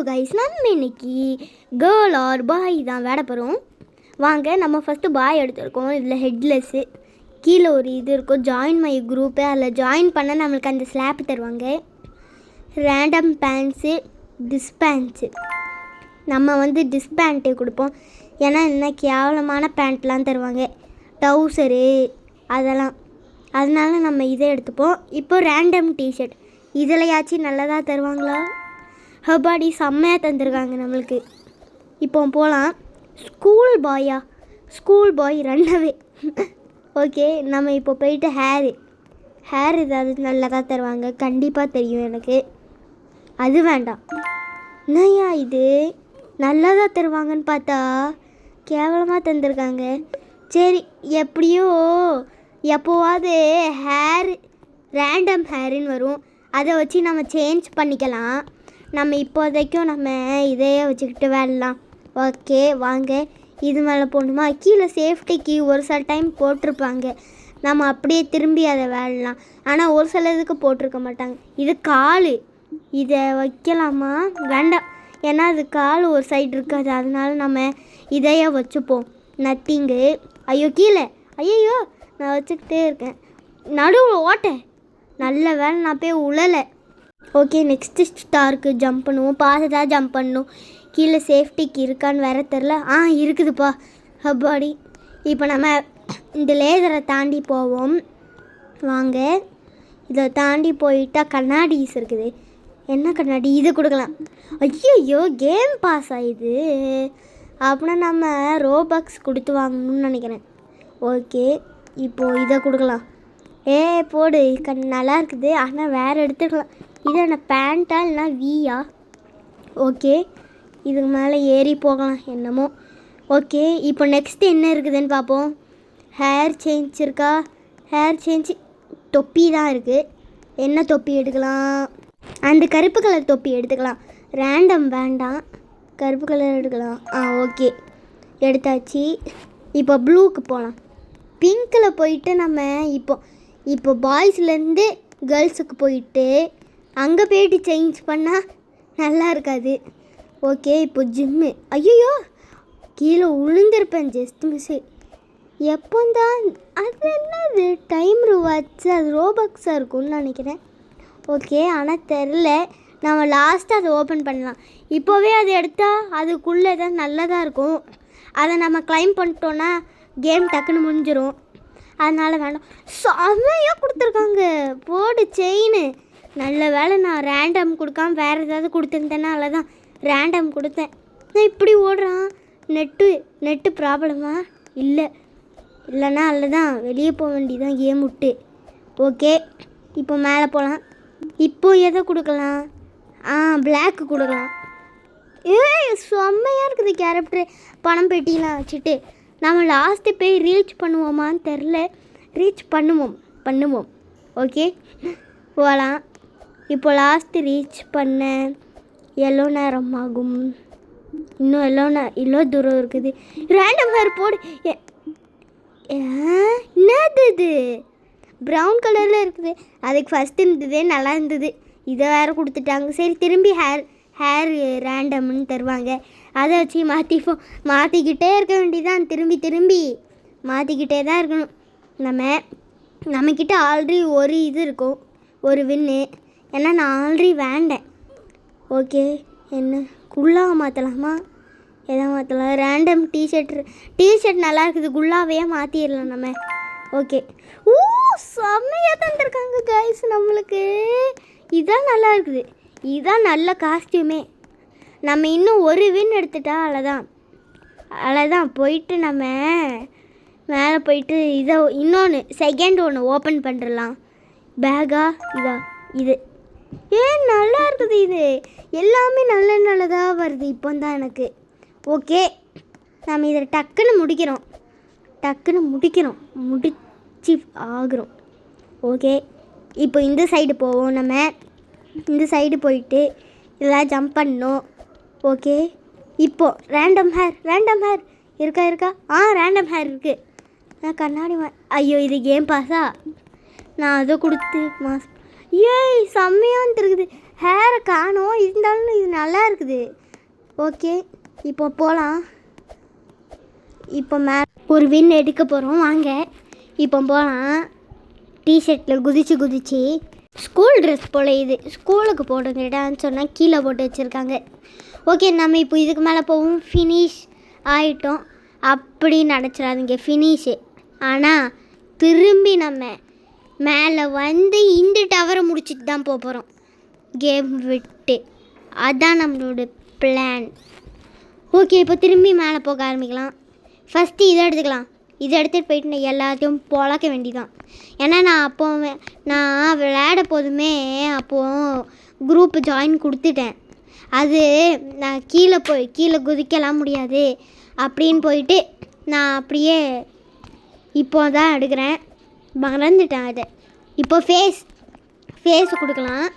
Guys, நம்ம இன்னைக்கு girl R பாய் தான் விட போகிறோம். வாங்க, நம்ம ஃபஸ்ட்டு பாய் எடுத்துருக்கோம். இதில் ஹெட்லெஸ்ஸு கீழே ஒரு இது இருக்கும், ஜாயின் மை குரூப்பு. அதில் ஜாயின் பண்ண நம்மளுக்கு அந்த ஸ்லாப் தருவாங்க. ரேண்டம் பேண்ட்ஸு, டிஸ்பேண்ட்ஸு. நம்ம டிஸ்பேண்ட்டு கொடுப்போம், ஏன்னா இன்னும் கேவலமான பேண்ட்லாம் தருவாங்க, டவுசரு அதெல்லாம். அதனால நம்ம இதை எடுத்துப்போம். இப்போ ரேண்டம் டிஷர்ட், இதிலையாச்சும் நல்லதாக தருவாங்களா? ஹபாடி செம்மையாக தந்துருக்காங்க நம்மளுக்கு. இப்போ போகலாம். ஸ்கூல் பாய் ரெண்டவே. ஓகே, நம்ம இப்போ போயிட்டு ஹேர் ஏதாவது நல்லதாக தருவாங்க, கண்டிப்பாக தெரியும் எனக்கு. அது வேண்டாம். என்னையா இது நல்லதாக தருவாங்கன்னு பார்த்தா கேவலமாக தந்துருக்காங்க. சரி, எப்படியோ எப்போவாது ரேண்டம் ஹேருன்னு வரும், அதை வச்சு நம்ம சேஞ்ச் பண்ணிக்கலாம். நம்ம இப்போதைக்கும் நம்ம இதையே வச்சுக்கிட்டு விளாட்லாம். ஓகே வாங்க, இது மேலே போடணுமா? கீழே சேஃப்டிக்கு ஒரு சில டைம் போட்டிருப்பாங்க, நம்ம அப்படியே திரும்பி அதை விளாட்லாம். ஆனால் ஒரு சில இதுக்கு போட்டிருக்க மாட்டாங்க. இது கால், இதை வைக்கலாமா? வேண்டாம், ஏன்னா அது கால் ஒரு சைடு இருக்காது, அதனால நம்ம இதையே வச்சுப்போம். நத்திங்கு. ஐயோ கீழே, ஐயோ நான் வச்சுக்கிட்டே இருக்கேன், நடுவில் ஓட்டேன். நல்ல வேலை நான் போய் உழலை. ஓகே, நெக்ஸ்ட்டு ஸ்டாருக்கு ஜம்ப் பண்ணுவோம். பார்த்து தான் ஜம்ப் பண்ணணும். கீழே சேஃப்டிக்கு இருக்கான்னு வேற தெரில. இருக்குதுப்பா. ஹப்பாடி. இப்போ நம்ம இந்த லேசரை தாண்டி போவோம். வாங்க, இதை தாண்டி போயிட்டால் கண்ணாடிஸ் இருக்குது. என்ன கண்ணாடி? இது கொடுக்கலாம். ஐயோ கேம் பாஸ் ஆகிது. அப்படின்னா நம்ம ரோபக்ஸ் கொடுத்து வாங்கணும்னு நினைக்கிறேன். ஓகே, இப்போது இதை கொடுக்கலாம். போடு, நல்லா இருக்குது. ஆனால் வேறு எடுத்துக்கலாம். இது என்ன பேண்ட்டா இல்லைனா வீயா? ஓகே, இதுக்கு மேலே ஏறி போகலாம் என்னமோ. ஓகே, இப்போ நெக்ஸ்ட்டு என்ன இருக்குதுன்னு பார்ப்போம். ஹேர் சேஞ்ச் இருக்கா? ஹேர் சேஞ்சு தொப்பி தான் இருக்குது. என்ன தொப்பி எடுக்கலாம்? அந்த கருப்பு கலர் தொப்பி எடுத்துக்கலாம். ரேண்டம் வேண்டாம், கருப்பு கலர் எடுக்கலாம். ஓகே, எடுத்தாச்சு. இப்போ ப்ளூக்கு போகலாம். பிங்க்கில் போயிட்டு நம்ம இப்போ பாய்ஸ்லேருந்து கேர்ள்ஸுக்கு போயிட்டு அங்கே போயிட்டு சேஞ்ச் பண்ணால் நல்லா இருக்காது. ஓகே, இப்போ ஜிம்மு. ஐயோ கீழே விழுந்திருப்பேன், ஜஸ்ட் மிஸ்ஸு. எப்போந்தான் அது என்னது டைம் வாட்ச், அது ரோபக்ஸாக இருக்கும்னு நினைக்கிறேன். ஓகே, ஆனால் தெரில. நம்ம லாஸ்ட்டாக அதை ஓப்பன் பண்ணலாம். இப்போவே அதை எடுத்தால் அதுக்குள்ளே தான் நல்லதாக இருக்கும். அதை நம்ம கிளைம் பண்ணிட்டோன்னா கேம் டக்குன்னு முடிஞ்சிடும். அதனால் வேண்டாம். செம்மையாக கொடுத்துருக்காங்க. போடு செயின். நல்ல வேலை நான் ரேண்டம் கொடுக்காம வேறு ஏதாவது கொடுத்துருந்தேன்னா தான் ரேண்டம் கொடுத்தேன். நான் இப்படி ஓடுறான். நெட்டு ப்ராப்ளமா? இல்லைன்னா தான் வெளியே போக வேண்டியதான் கேம் விட்டு. ஓகே, இப்போ மேலே போகலாம். இப்போ எதை கொடுக்கலாம்? பிளாக்கு கொடுக்கலாம். செம்மையாக இருக்குது கேரக்டரு. பணம் பெட்டிலாம் வச்சுட்டு நம்ம லாஸ்ட்டு போய் ரீச் பண்ணுவோமான்னு தெரில. ரீச் பண்ணுவோம். ஓகே, போகலாம். இப்போ லாஸ்ட்டு ரீச் பண்ண எவ்வளோ நேரம் ஆகும்? இன்னும் எவ்வளோ தூரம் இருக்குது. ரேண்டம் ஹேர் போடு. என்னது இது? ப்ரௌன் கலரில் இருக்குது. அதுக்கு ஃபஸ்ட்டு இருந்ததே நல்லா இருந்தது, இதை வேறு கொடுத்துட்டாங்க. சரி, திரும்பி ஹேர் ரேண்டம்னு தருவாங்க, அதை வச்சு மாற்றிக்கிட்டே இருக்க வேண்டியதான். திரும்பி மாற்றிக்கிட்டே தான் இருக்கணும். நம்மக்கிட்ட ஆல்ரெடி ஒரு இது இருக்கும், ஒரு வின்னு. ஏன்னா நான் ஆல்ரெடி வேண்டேன். ஓகே, என்ன குல்லாவை மாற்றலாமா? எதை மாற்றலாம்? ரேண்டம் டிஷர்ட் நல்லா இருக்குது, குல்லாவையே மாற்றிடலாம் நம்ம. ஓகே, செம்மையாக தந்துருக்காங்க கைஸ் நம்மளுக்கு. இதான் நல்லா இருக்குது, இதுதான் நல்ல காஸ்டியூமே. நம்ம இன்னும் ஒரு வின் எடுத்துட்டா அவ்வளோதான். போயிட்டு நம்ம மேலே போயிட்டு இதை இன்னொன்று செகண்ட் ஒன்று ஓப்பன் பண்ணிடலாம். பேகா இது நல்லா இருக்குது. இது எல்லாமே நல்லதாக வருது இப்போ தான் எனக்கு. ஓகே, நம்ம இதை டக்குன்னு முடிக்கிறோம். முடிச்சு ஆகிறோம். ஓகே, இப்போ இந்த சைடு போவோம். நம்ம இந்த சைடு போயிட்டு இதெல்லாம் ஜம்ப் பண்ணணும். ஓகே, இப்போது ரேண்டம் ஹேர் இருக்கா? ரேண்டம் ஹேர் இருக்குது. நான் கண்ணாடி ஐயோ இது கேம் பாஸா? நான் அதை கொடுத்து செம்மையாக இருக்குது. ஹேரை காணோம், இருந்தாலும் இது நல்லா இருக்குது. ஓகே, இப்போ போகலாம். இப்போ ஒரு வின் எடுக்க போகிறோம், வாங்க இப்போ போகலாம். டிஷர்ட்டில் குதிச்சு ஸ்கூல் ட்ரெஸ் போல் இது, ஸ்கூலுக்கு போட்டுக்கிட்டான்னு சொன்னால் கீழே போட்டு வச்சுருக்காங்க. ஓகே, நம்ம இப்போ இதுக்கு மேலே போவோம். ஃபினிஷ் ஆகிட்டோம் அப்படி நினச்சிடாதீங்க, ஃபினிஷு. ஆனால் திரும்பி நம்ம மேலே வந்து இந்த டவரை முடிச்சுட்டு தான் போகிறோம் கேம் விட்டு. அதுதான் நம்மளோட பிளான். ஓகே, இப்போ திரும்பி மேலே போக ஆரம்பிக்கலாம். ஃபஸ்ட்டு இதை எடுத்துக்கலாம். இதை எடுத்துகிட்டு போயிட்டு நான் எல்லாத்தையும் பொழக்க வேண்டிதான். ஏன்னா நான் விளையாட போதுமே அப்போது குரூப்பு ஜாயின் கொடுத்துட்டேன். அது நான் கீழே குதிக்கலாம் முடியாது அப்படின்னு போயிட்டு நான் அப்படியே இப்போ தான் எடுக்கிறேன், மறந்துட்டேன் அதை. இப்போ ஃபேஸ் கொடுக்கலாம்.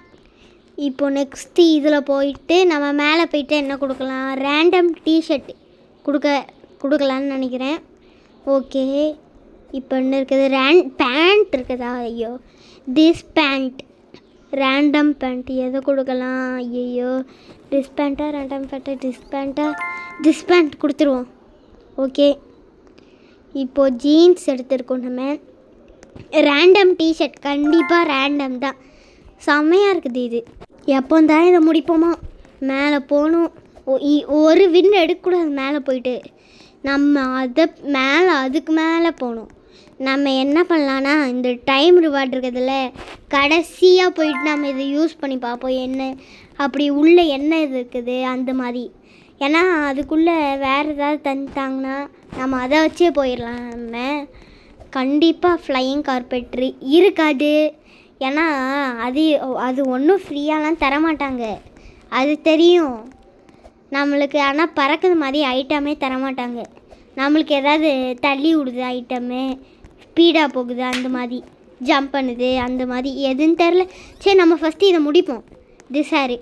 இப்போ நெக்ஸ்ட்டு இதில் போயிட்டு நம்ம மேலே போயிட்டு என்ன கொடுக்கலாம், ரேண்டம் டிஷர்ட் கொடுக்கலான்னு நினைக்கிறேன். ஓகே, இப்போ என்ன இருக்குது, பேண்ட் இருக்குதா? ஐயோ, திஸ் பேண்ட், ரேண்டம் பேண்ட் எதை கொடுக்கலாம்? ஐயோ, திஸ் பேண்ட்டா ரேண்டம் பேண்ட்டா? திஸ் பேண்ட் கொடுத்துருவோம். ஓகே, இப்போது ஜீன்ஸ் எடுத்துருக்கோம் நம்ம. ரேண்டம் டிஷர்ட் கண்டிப்பாக ரேண்டம் தான், செம்மையாக இருக்குது இது. எப்போ தான் இதை முடிப்போமோ. மேலே போகணும். ஒரு வின் எடுக்கக்கூடாது. மேலே போயிட்டு நம்ம அதுக்கு மேலே போகணும். நம்ம என்ன பண்ணலான்னா, இந்த டைம் ரிவார்டு இருக்கிறதுல கடைசியாக போயிட்டு நம்ம இதை யூஸ் பண்ணி பார்ப்போம், என்ன அப்படி உள்ளே என்ன இது இருக்குது அந்த மாதிரி. ஏன்னா அதுக்குள்ளே வேறு ஏதாவது தந்துட்டாங்கன்னா நம்ம அதை வச்சே போயிடலாம். நம்ம கண்டிப்பாக ஃப்ளையிங் கார்பெட்ரு இருக்காது. ஏன்னா அது ஒன்றும் ஃப்ரீயாலாம் தரமாட்டாங்க, அது தெரியும் நம்மளுக்கு. ஆனால் பறக்கிறது மாதிரி ஐட்டமே தரமாட்டாங்க. நம்மளுக்கு ஏதாவது தள்ளி விடுது ஐட்டமே, ஸ்பீடாக போகுது அந்த மாதிரி, ஜம்ப் பண்ணுது அந்த மாதிரி, எதுன்னு தெரில. சரி, நம்ம ஃபஸ்ட்டு இதை முடிப்போம். திசாரு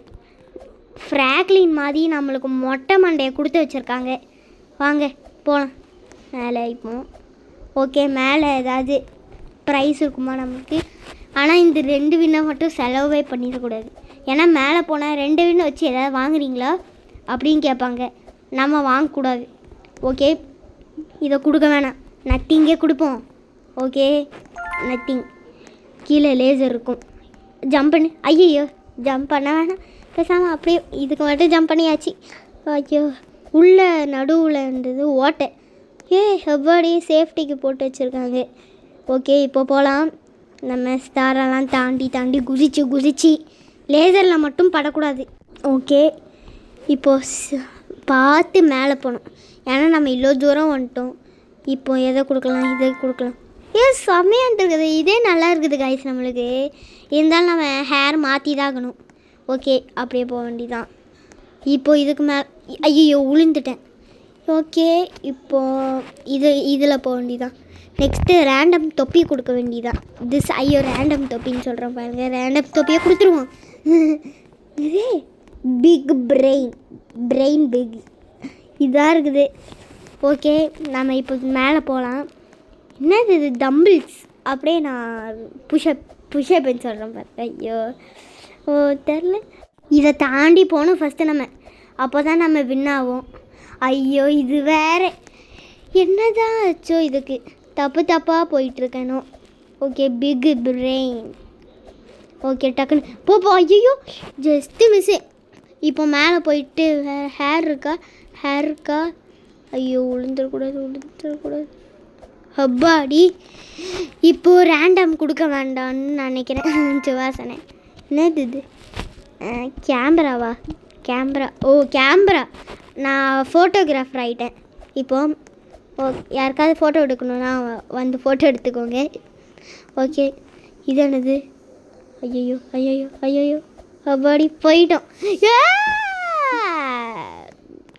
ஃப்ராக்லின் மாதிரி நம்மளுக்கு மொட்டை மண்டையை கொடுத்து வச்சுருக்காங்க. வாங்க போகலாம் மேலே. இப்போ ஓகே, மேலே ஏதாவது ப்ரைஸ் இருக்குமா நமக்கு? ஆனால் இந்த 2 வின்னை மட்டும் செலவே பண்ணிடக்கூடாது. ஏன்னா மேலே போனால் 2 வின்னை வச்சு எதாவது வாங்குறீங்களா அப்படின்னு கேட்பாங்க, நம்ம வாங்கக்கூடாது. ஓகே, இதை கொடுக்க வேணாம், நத்திங்கே கொடுப்போம். Okay, nothing. கீழே லேசர் இருக்கும், ஜம்ப் பண்ணு. ஐயோ, ஜம்ப் பண்ண வேணாம், பேசாமல் அப்படியே இதுக்கு மட்டும் ஜம்ப் பண்ணியாச்சு. ஐயோ, உள்ள நடுவில் இருந்தது ஓட்டை. எவ்வளோ சேஃப்டிக்கு போட்டு வச்சுருக்காங்க. ஓகே, இப்போ போகலாம். நம்ம ஸ்டாரெல்லாம் தாண்டி குதிச்சு லேசரில் மட்டும் படக்கூடாது. ஓகே, இப்போது பார்த்து மேலே போகணும். ஏன்னா நம்ம இவ்வளோ தூரம் வந்துட்டோம். இப்போ எதை கொடுக்கலாம், இதை கொடுக்கலாம். செம்மையாக இருக்குது, இதே நல்லா இருக்குது கைஸ் நம்மளுக்கு. இருந்தாலும் நம்ம ஹேர் மாற்றி தான் ஆகணும். ஓகே, அப்படியே போக வேண்டியதான். இப்போது இதுக்கு மேலே ஐயோ விழுந்துட்டேன். ஓகே, இப்போது இதில் போக வேண்டியதான். நெக்ஸ்ட்டு ரேண்டம் தொப்பி கொடுக்க வேண்டியதான். ஐயோ, ரேண்டம் தொப்பின்னு சொல்கிறோம் பாருங்கள், ரேண்டம் தொப்பியை கொடுத்துருவோம். இதே பிக் பிரெயின் பிக் இதாக இருக்குது. ஓகே, நம்ம இப்போ மேலே போகலாம். என்னது இது, டம்பிள்ஸ். அப்படியே நான் புஷ்அப்னு சொல்கிறேன் பாருங்க. ஐயோ, தெரில. இதை தாண்டி போகணும் ஃபஸ்ட்டு நம்ம, அப்போ தான் நம்ம வின் ஆகும். ஐயோ, இது வேறு என்னதான் ஆச்சோ, இதுக்கு தப்பாக போயிட்டுருக்கணும். Okay, big brain. ஓகே, டக்குன்னு போ. ஐயோ, ஜஸ்ட்டு மிஸ்ஸு. இப்போ மேலே போயிட்டு ஹேர் இருக்கா? ஐயோ, விழுந்துடக்கூடாது. ஹப்பாடி, இப்போது ரேண்டம் கொடுக்க வேண்டாம்னு நினைக்கிறேன். சுவாசனை என்னது இது, கேமராவா? கேமரா. நான் ஃபோட்டோகிராஃபர் ஆகிட்டேன். இப்போது யாருக்காவது ஃபோட்டோ எடுக்கணுன்னா வந்து ஃபோட்டோ எடுத்துக்கோங்க. ஓகே, இது என்னது? ஐயோ, அப்பாடி போயிட்டோம்.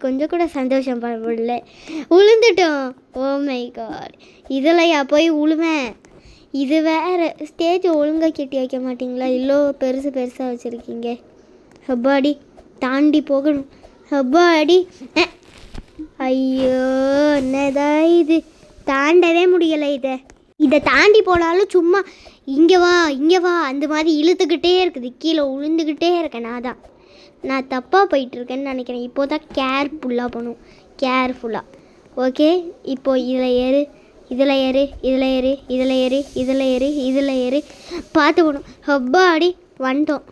கொஞ்சம் கூட சந்தோஷம் படல, விழுந்துட்டோம். ஓ மை காட், இதில் போய் விழுவேன். இது வேறு, ஸ்டேஜ் ஒழுங்காக கட்டி வைக்க மாட்டிங்களா? இவ்வளோ பெருசாக வச்சுருக்கீங்க. அப்பாடி, தாண்டி போகணும். அப்பாடி, ஐயோ, என்னதான் இது, தாண்டவே முடியலை. இதை தாண்டி போனாலும் சும்மா இங்கே வா அந்த மாதிரி இழுத்துக்கிட்டே இருக்குது, கீழே விழுந்துக்கிட்டே இருக்கேன். நான் தப்பாக போயிட்டுருக்கேன்னு நினைக்கிறேன். இப்போ தான் கேர்ஃபுல்லாக போகணும், கேர்ஃபுல்லாக. ஓகே, இப்போது இதில் ஏறு பார்த்து போகணும். ஹப்பாடி வந்துட்டோம்.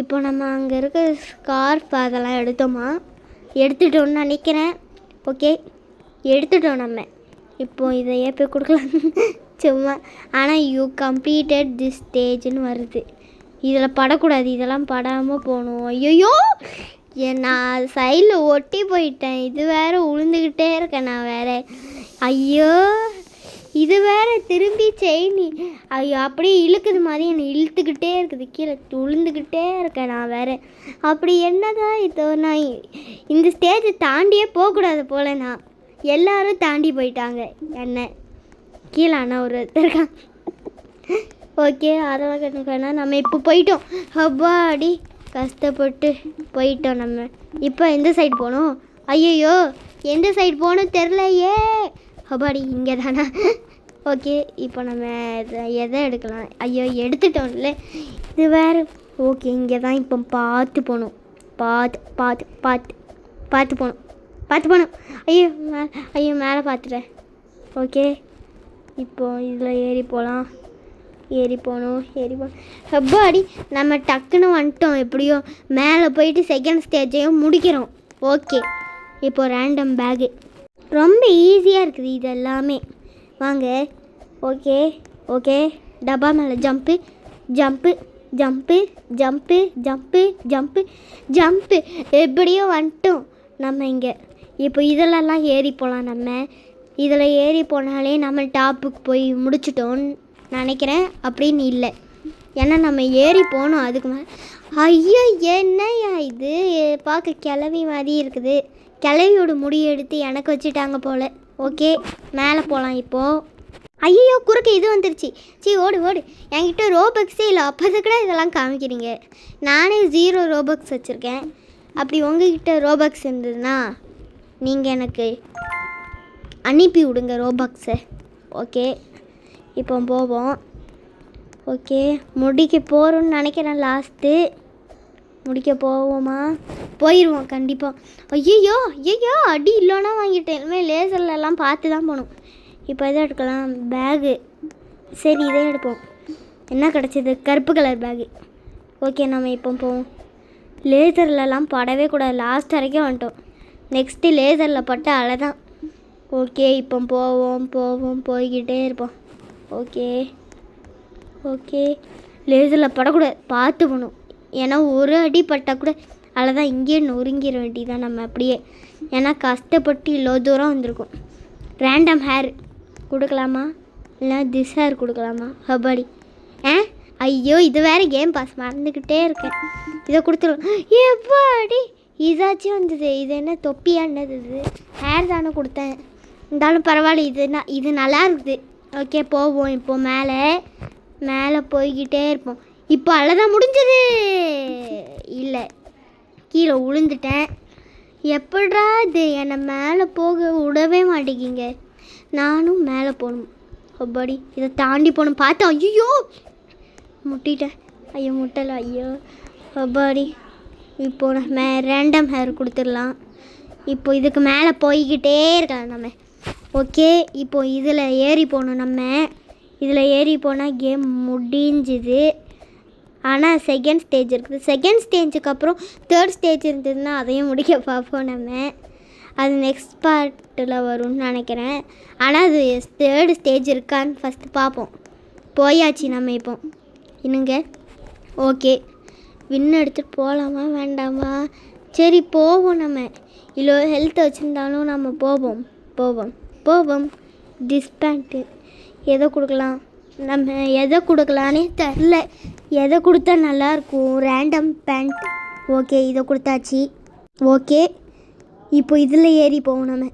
இப்போ நம்ம அங்கே இருக்க ஸ்கார்ஃப் அதெல்லாம் எடுத்துட்டோம்னு நினைக்கிறேன். ஓகே, எடுத்துட்டோம் நம்ம. இப்போது இதையே போய் கொடுக்கலாம் சும்மா. ஆனால் யூ கம்ப்ளீட்டட் திஸ் ஸ்டேஜ்னு வருது. இதில் படக்கூடாது, இதெல்லாம் படாமல் போகணும். ஐயோ, நான் சைடில் ஒட்டி போயிட்டேன். இது வேறு விழுந்துக்கிட்டே இருக்கேன் நான் வேறு. ஐயோ, இது வேறு திரும்பி செயின் ஐயோ அப்படியே இழுக்குது மாதிரி என்னை இழுத்துக்கிட்டே இருக்குது, கீழே விழுந்துக்கிட்டே இருக்கேன் நான் வேறு. அப்படி என்னதான் இதோ நான் இந்த ஸ்டேஜை தாண்டியே போகக்கூடாது போல். நான் எல்லோரும் தாண்டி போயிட்டாங்க என்ன கீழே. ஆனால் ஒருத்தர் இருக்கான். ஓகே, அதெல்லாம் கட்டுக்கா. நம்ம இப்போ போயிட்டோம். ஹப்பாடி கஷ்டப்பட்டு போயிட்டோம் நம்ம. இப்போ எந்த சைடு போகணும்? ஐயோ, எந்த சைடு போகணும் தெரிலையே. ஹப்பாடி இங்கே தானே. ஓகே, இப்போ நம்ம எதை எடுக்கலாம்? ஐயோ, எடுத்துட்டோம்ல இது வேறு. ஓகே, இங்கே தான் இப்போ பார்த்து போகணும். பார்த்து போகணும். ஐயோ மேலே பார்த்துட்டேன். ஓகே, இப்போது இதில் ஏறி போகணும். ஹப்பாடி நம்ம டக்குன்னு வந்துட்டோம். எப்படியோ மேலே போயிட்டு செகண்ட் ஸ்டேஜையும் முடிக்கிறோம். ஓகே, இப்போது ரேண்டம் பேகு ரொம்ப ஈஸியாக இருக்குது இது எல்லாமே. வாங்க. ஓகே, டப்பா மேலே ஜம்ப்பு எப்படியோ வந்துட்டோம் நம்ம இங்கே. இப்போ இதிலெல்லாம் ஏறி போகலாம். நம்ம இதில் ஏறி போனாலே நம்ம டாப்புக்கு போய் முடிச்சிட்டோன்னு நினைக்கிறேன். அப்படின்னு இல்லை, ஏன்னா நம்ம ஏறி போகணும் அதுக்கு மேலே. ஐயோ, என்னையா இது பார்க்க கிளவி மாதிரி இருக்குது. கிளவியோட முடி எடுத்து எனக்கு வச்சுட்டாங்க போல். ஓகே, மேலே போகலாம் இப்போது. ஐயோ, குறுக்க இது வந்துருச்சு. ஓடு. என்கிட்ட ரோபக்ஸே இல்லை, அப்போது கூட இதெல்லாம் காமிக்கிறீங்க. நானே 0 ரோபக்ஸ் வச்சுருக்கேன். அப்படி உங்ககிட்ட ரோபக்ஸ் இருந்ததுன்னா நீங்கள் எனக்கு அனுப்பி விடுங்க ரோபக்ஸை. ஓகே, இப்போ போவோம். ஓகே, முடிக்க போகிறோன்னு நினைக்கிறேன். லாஸ்ட்டு முடிக்க போவோமா? போயிடுவோம் கண்டிப்பாக. ஐயோ, அடி இல்லைன்னா வாங்கிட்டேன். இனிமேல் லேசர்லலாம் பார்த்து தான் போகணும். இப்போ எதை எடுக்கலாம்? பேகு. சரி, இதே எடுப்போம். என்ன கிடச்சிது? கருப்பு கலர் பேகு. ஓகே, நம்ம இப்போ போவோம். லேசர்லலாம் படவே கூடாது. லாஸ்ட் வரைக்கும் வந்துட்டோம். நெக்ஸ்ட்டு லேசரில் பட்ட அலை தான். ஓகே, இப்போ போவோம் போய்கிட்டே இருப்போம். ஓகே, லேசரில் படக்கூடாது, பார்த்து போகணும். ஏன்னா ஒரு அடி பட்டால் கூட அலை தான், இங்கேயே நொறுங்கிற வேண்டியதான் நம்ம அப்படியே. ஏன்னா கஷ்டப்பட்டு இவ்வளோ தூரம் வந்திருக்கும். ரேண்டம் ஹேர் கொடுக்கலாமா? இல்லை திஸ் ஹேர் கொடுக்கலாமா? ஹபாடி. ஐயோ, இது வேறு கேம் பாஸ் மறந்துக்கிட்டே இருக்கேன். இதை கொடுத்துருவோம். எப்பாடி இதாச்சும் வந்தது. இது என்ன தொப்பியானது? இது ஹேர் தானே கொடுத்தேன். இருந்தாலும் பரவாயில்ல, இது நல்லா இருக்குது. ஓகே, போவோம். இப்போது மேலே போய்கிட்டே இருப்போம். இப்போ அவ்வளோதான், முடிஞ்சது. இல்லை, கீழே விழுந்துட்டேன். எப்படா இது என்னை மேலே போக விடவே மாட்டேங்கிங்க. நானும் மேலே போகணும். அப்படி இதை தாண்டி போகணும். பார்த்தேன். ஐயோ, முட்டிட்டேன். ஐயோ, முட்டலை. ஐயோ, அப்படி. இப்போ நம்ம ரேண்டம் ஹேர் கொடுத்துடலாம். இப்போ இதுக்கு மேலே போய்கிட்டே இருக்கலாம் நம்ம. ஓகே, இப்போ இதில் ஏறி போகணும். நம்ம இதில் ஏறி போனால் கேம் முடிஞ்சுது. ஆனால் செகண்ட் ஸ்டேஜ் இருக்குது. செகண்ட் ஸ்டேஜுக்கு அப்புறம் தேர்ட் ஸ்டேஜ் இருந்ததுன்னா அதையும் முடிக்க பார்ப்போம் நம்ம. அது நெக்ஸ்ட் பார்ட்டில் வரும்னு நினைக்கிறேன். ஆனால் அது தேர்டு ஸ்டேஜ் இருக்கான்னு ஃபஸ்ட்டு பார்ப்போம். போயாச்சு நம்ம இப்போ. இன்னுங்க. ஓகே, வின் எடுத்துகிட்டு போகலாமா வேண்டாமா? சரி, போவோம். நம்ம இவ்வளோ ஹெல்த் வச்சுருந்தாலும் நம்ம போவோம். டிஸ்பேண்ட்டு எதை கொடுக்கலாம்? நம்ம எதை கொடுக்கலானே தெரில. எதை கொடுத்தா நல்லாயிருக்கும்? Random pant. ஓகே, இதை கொடுத்தாச்சு. ஓகே, இப்போ இதில் ஏறி போவோம். நம்ம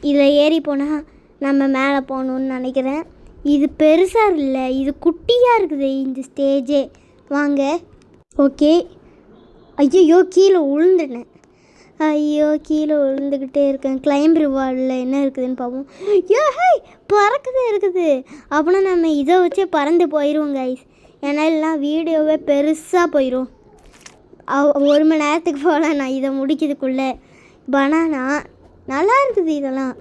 இதில் ஏறி போனால் நம்ம மேலே போகணுன்னு நினைக்கிறேன். இது பெருசாக இல்லை, இது குட்டியாக இருக்குது இந்த ஸ்டேஜே. வாங்க. ஓகே, ஐயோ, கீழே விழுந்துட்டேன். ஐயோ கீழே விழுந்துக்கிட்டே இருக்கேன். கிளைம் ரிவார்டில் என்ன இருக்குதுன்னு பார்ப்போம். ஹே பறக்குது இருக்குது. அப்படின்னா நம்ம இதை வச்சே பறந்து போயிடுவோம் கைஸ். ஏன்னா எல்லாம் வீடியோவே பெருசாக போயிடும். 1 மணி நேரத்துக்கு போகல நான் இதை முடிக்கிறதுக்குள்ளே. பனானா நல்லா இருக்குது இதெல்லாம்.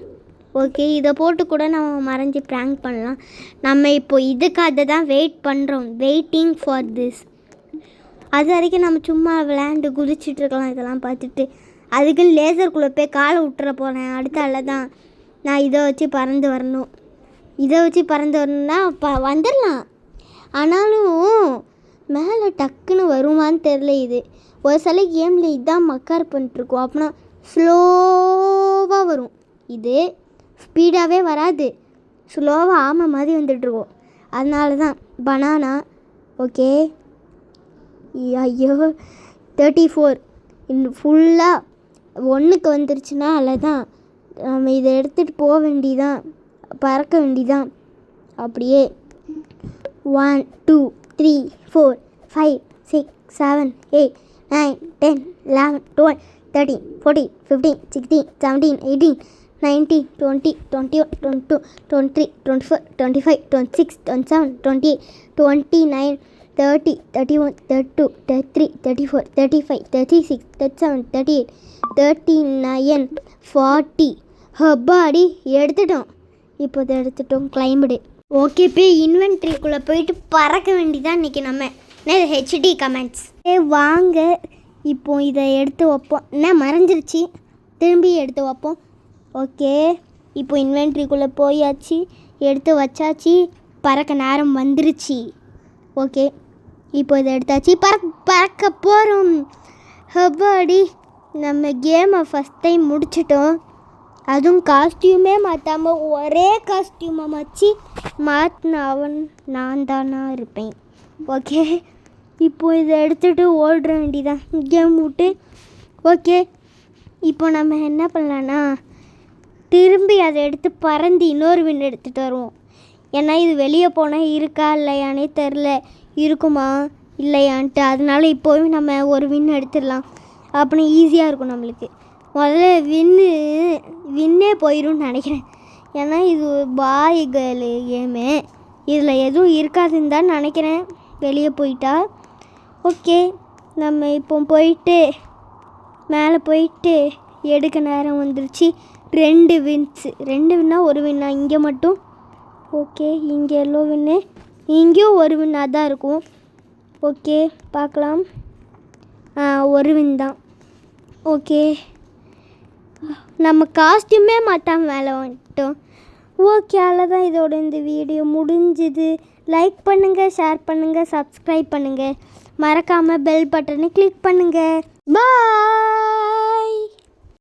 ஓகே இதை போட்டு கூட நம்ம மறைஞ்சி ப்ராங்க் பண்ணலாம். நம்ம இப்போ இதுக்காக தான் வெயிட் பண்ணுறோம். Waiting for this. அது வரைக்கும் நம்ம சும்மா விளையாண்டு குதிச்சிட்ருக்கலாம். இதெல்லாம் பார்த்துட்டு அதுக்குன்னு லேசருக்குள்ளே போய் காலை விட்டுற போகிறேன். அடுத்தால தான் நான் இதை வச்சு பறந்து வரணும். இதை வச்சு பறந்து வரணுன்னா வந்துடலாம். ஆனாலும் மேலே டக்குன்னு வருமானு தெரில. இது ஒரு சில கேமில் இதுதான் மக்கார் பண்ணிட்டுருக்கோம். அப்படின்னா ஸ்லோவாக வரும். இது ஸ்பீடாகவே வராது. ஸ்லோவாக ஆமை மாதிரி வந்துட்டுருக்கோம். அதனால தான் பனானா. ஓகே ஐயோ 34 இன்னும் ஃபுல்லாக 1க்கு வந்துருச்சுன்னா அவ்வளோதான். நம்ம இதை எடுத்துகிட்டு போக வேண்டிதான், பறக்க வேண்டிதான். அப்படியே 1 2 3 4 5 6 7 8 9 10 11 12 13 14 15 16 17 18 19 20 21 22 23 24 25 26 27 28 29 30 31 32 33 34 35 36 37 38 39 40. ஹப்பாடி எடுத்துட்டோம். இப்போ இதை எடுத்துட்டோம். கிளைம்புடு. ஓகே போய் இன்வென்ட்ரிக்குள்ளே போயிட்டு பறக்க வேண்டியதான் இன்றைக்கி நம்ம. இது ஹெச்டி கமெண்ட்ஸ். வாங்க இப்போ இதை எடுத்து வைப்போம். என்ன மறைஞ்சிருச்சு, திரும்பி எடுத்து வைப்போம். ஓகே இப்போ இன்வென்ட்ரிக்குள்ளே போயாச்சு, எடுத்து வச்சாச்சு. பறக்க நேரம் வந்துருச்சு. ஓகே இப்போ இதை எடுத்தாச்சு. பறக்க போகிறோம். ஹப்பாடி நம்ம கேமை ஃபஸ்ட் டைம் முடிச்சிட்டோம். அதுவும் காஸ்டியூமே மாற்றாமல் ஒரே காஸ்டியூமை வச்சு மாற்றின நான் தானா இருப்பேன். ஓகே இப்போ இதை எடுத்துகிட்டு ஓடுற வேண்டிதான் கேம் விட்டு. ஓகே இப்போ நம்ம என்ன பண்ணலான்னா திரும்பி அதை எடுத்து பறந்து இன்னொரு வின் எடுத்துகிட்டு வருவோம். ஏன்னா இது வெளியே போனால் இருக்கா இல்லையானே தெரில, இருக்குமா இல்லையான்ட்டு. அதனால இப்போவே நம்ம ஒரு வின் எடுத்துடலாம். அப்படின்னு ஈஸியாக இருக்கும் நம்மளுக்கு. முதல்ல வின்னே போயிடும்னு நினைக்கிறேன். ஏன்னா இது பாய் கேர்ளு கேமு, இதில் எதுவும் இருக்காதுன்னு தான் நினைக்கிறேன் வெளியே போயிட்டா. ஓகே நம்ம இப்போ போயிட்டு மேலே போயிட்டு எடுக்க நேரம் வந்துருச்சு. 2 வின்ஸு. 2 வின்னா 1 வின்னா இங்கே மட்டும். ஓகே இங்கே எல்லோ வின்னு, இங்கேயும் 1 வின்னாக தான் இருக்கும். ஓகே பார்க்கலாம். 1 வின் தான். ஓகே நம்ம காஸ்டியூமே மாட்டாமல் மேலே வந்துட்டோம். ஓகே அவ்வளோதான். இதோட இந்த வீடியோ முடிஞ்சுது. லைக் பண்ணுங்கள், ஷேர் பண்ணுங்கள், சப்ஸ்கிரைப் பண்ணுங்கள். மறக்காமல் பெல் பட்டனை கிளிக் பண்ணுங்கள். பாய்.